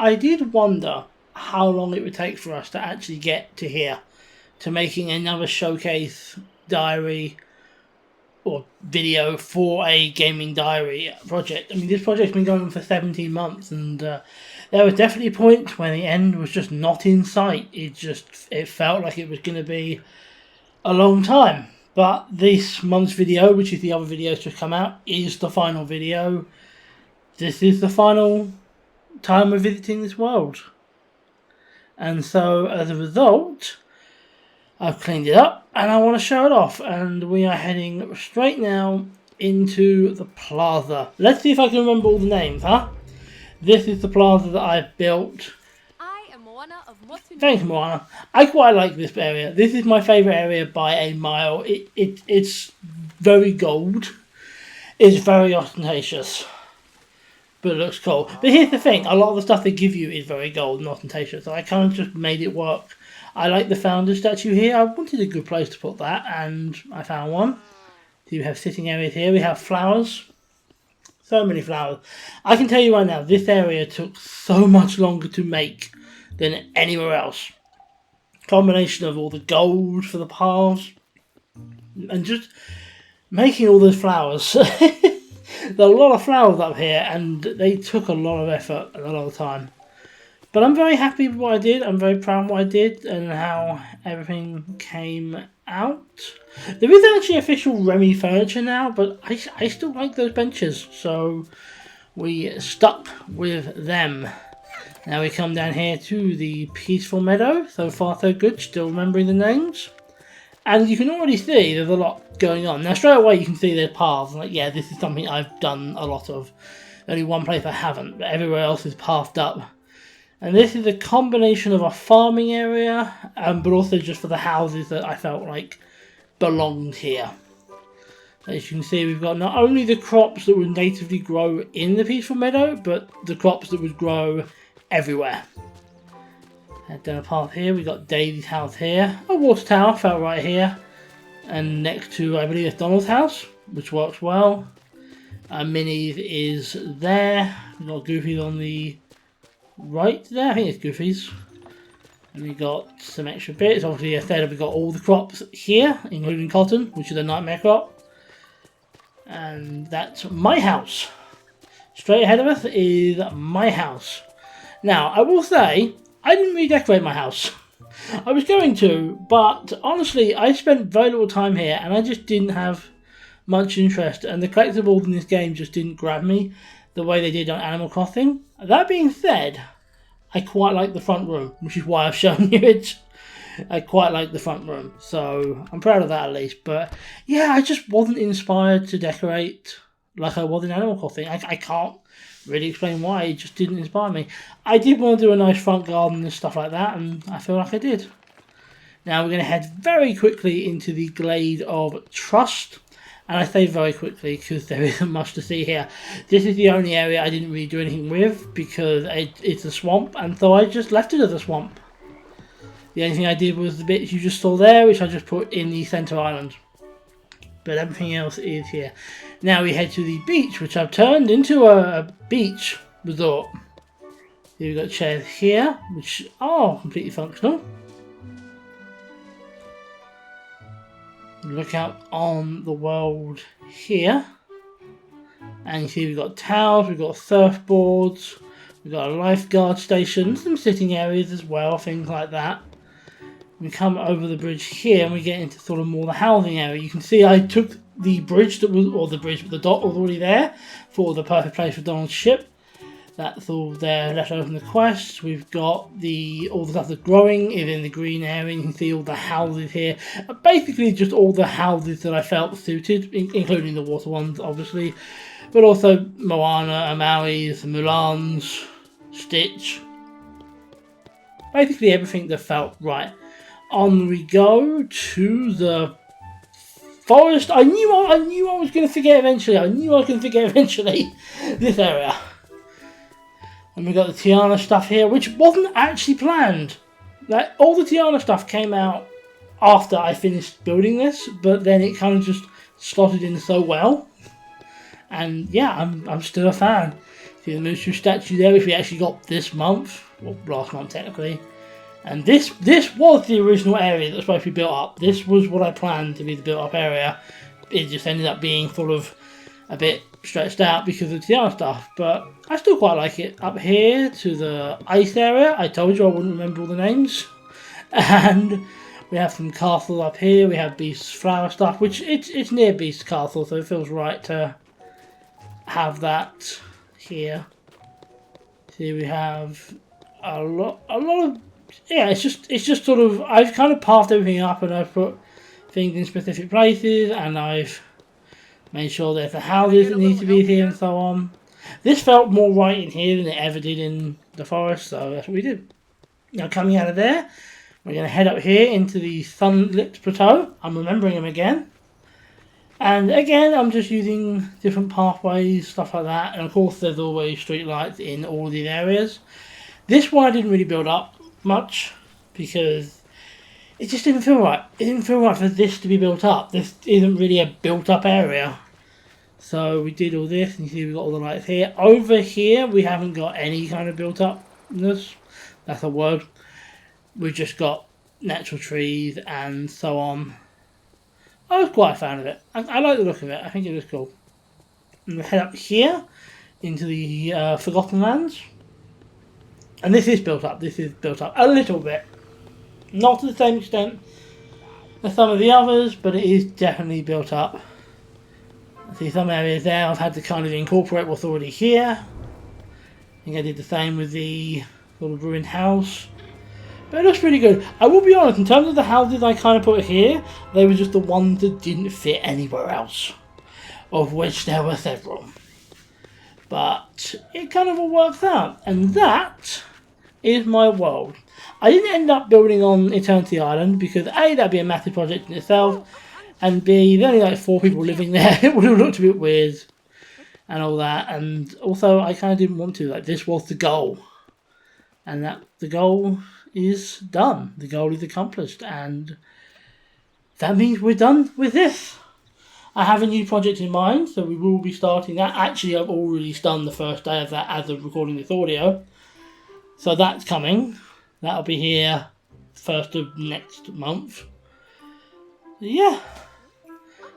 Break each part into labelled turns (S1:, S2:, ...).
S1: I did wonder how long it would take for us to actually get to here, to making another showcase diary or video for a gaming diary project. I mean, this project's been going on for 17 months, and there was definitely a point when the end was just not in sight. It felt like it was going to be a long time. But this month's video, which is the other videos to come out, is the final video. This is the final time we're visiting this world. And so, as a result, I've cleaned it up and I want to show it off. And we are heading straight now into the plaza. Let's see if I can remember all the names, huh? This is the plaza that I've built. Thanks, Moana. I quite like this area. This is my favourite area by a mile. It's very gold. It's very ostentatious. But it looks cool. But here's the thing. A lot of the stuff they give you is very gold and ostentatious. So I kind of just made it work. I like the founder statue here. I wanted a good place to put that. And I found one. So you have sitting areas here. We have flowers. So many flowers. I can tell you right now, this area took so much longer to make than anywhere else. Combination of all the gold for the paths and just making all those flowers. There's a lot of flowers up here and they took a lot of effort and a lot of time. But I'm very happy with what I did. I'm very proud of what I did and how everything came out. There is actually official Remy furniture now, but I still like those benches. So we stuck with them. Now we come down here to the peaceful meadow. So far so good, still remembering the names. And you can already see there's a lot going on. Now straight away you can see there's paths. Like, yeah, this is something I've done a lot of. Only one place I haven't, but everywhere else is pathed up. And this is a combination of a farming area, but also just for the houses that I felt like belonged here. As you can see, we've got not only the crops that would natively grow in the peaceful meadow, but the crops that would grow everywhere. Head down a path here, we've got Daisy's house here. A water tower felt right here. And next to, I believe, it's Donald's house, which works well. Minnie's is there. We've got Goofy's on the right there. I think it's Goofy's. And we got some extra bits. Obviously, I said we've got all the crops here, including cotton, which is a nightmare crop. And that's my house. Straight ahead of us is my house. Now, I will say, I didn't redecorate my house. I was going to, but honestly, I spent very little time here and I just didn't have much interest. And the collectibles in this game just didn't grab me the way they did on Animal Crossing. That being said, I quite like the front room, which is why I've shown you it. I quite like the front room, so I'm proud of that at least. But yeah, I just wasn't inspired to decorate like I was in Animal Crossing. I can't really explain why, it just didn't inspire me. I did want to do a nice front garden and stuff like that, and I feel like I did. Now we're going to head very quickly into the Glade of Trust. And I say very quickly because there isn't much to see here. This is the only area I didn't really do anything with because it's a swamp, and so I just left it as a swamp. The only thing I did was the bits you just saw there, which I just put in the centre island. But everything else is here. Now we head to the beach, which I've turned into a beach resort. Here we've got chairs here, which are completely functional. Look out on the world here. And you see we've got towels, we've got surfboards, we've got a lifeguard station, some sitting areas as well, things like that. We come over the bridge here and we get into sort of more the housing area. You can see I took the bridge that was, or the bridge, but the dock was already there for the perfect place for Donald's ship. That's all there left over from the quest. We've got all the stuff that's growing is in the green area. You can see all the houses here. Basically just all the houses that I felt suited, including the water ones obviously. But also Moana, Amaui's, Mulan's, Stitch. Basically everything that felt right. On we go to the forest. I knew I was going to forget eventually. This area. And we got the Tiana stuff here, which wasn't actually planned. Like, all the Tiana stuff came out after I finished building this, but then it kind of just slotted in so well. And yeah, I'm still a fan. See the Mushu statue there, which we actually got this month, or last month technically. And this was the original area that was supposed to be built up. This was what I planned to be the built up area. It just ended up being sort of a bit stretched out because of the other stuff, but I still quite like it. Up here to the ice area, I told you I wouldn't remember all the names. And we have some castle up here, we have Beast's flower stuff, which it's near Beast's castle, so it feels right to have that here. Here we have a lot of, yeah, it's just sort of, I've kind of pathed everything up and I've put things in specific places and I've made sure there's the houses that need to be here and so on. This felt more right in here than it ever did in the forest, so that's what we did. Now coming out of there, we're going to head up here into the sunlit plateau. I'm remembering them again. And again, I'm just using different pathways, stuff like that. And of course, there's always street lights in all these areas. This one I didn't really build up much because it just didn't feel right. It didn't feel right for this to be built up. This isn't really a built up area. So we did all this, and you see we've got all the lights here. Over here, we haven't got any kind of built upness. That's a word. We've just got natural trees and so on. I was quite a fan of it. I like the look of it. I think it was cool. And we head up here into the Forgotten Lands. And this is built up. This is built up a little bit. Not to the same extent as some of the others, but it is definitely built up. I see some areas there I've had to kind of incorporate what's already here. I think I did the same with the sort of ruined house. But it looks pretty good. I will be honest, in terms of the houses I kind of put here, they were just the ones that didn't fit anywhere else. Of which there were several. But it kind of all works out. And that is my world. I didn't end up building on Eternity Island because A, that'd be a massive project in itself. And B, there's only like 4 people living there. It would have looked a bit weird. And all that. And also, I kind of didn't want to. Like, this was the goal. And that the goal is done. The goal is accomplished, and that means we're done with this. I have a new project in mind, so we will be starting that. Actually, I've already done the first day of that as of recording this audio. So that's coming. That'll be here 1st of next month. Yeah.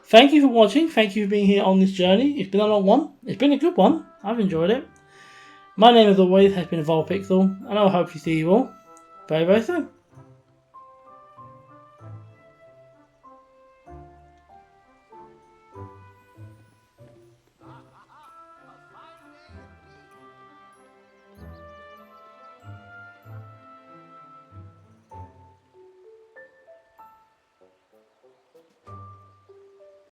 S1: Thank you for watching. Thank you for being here on this journey. It's been a long one. It's been a good one. I've enjoyed it. My name, as always, has been EvolvedPixel, and I'll hopefully see you all very, very soon.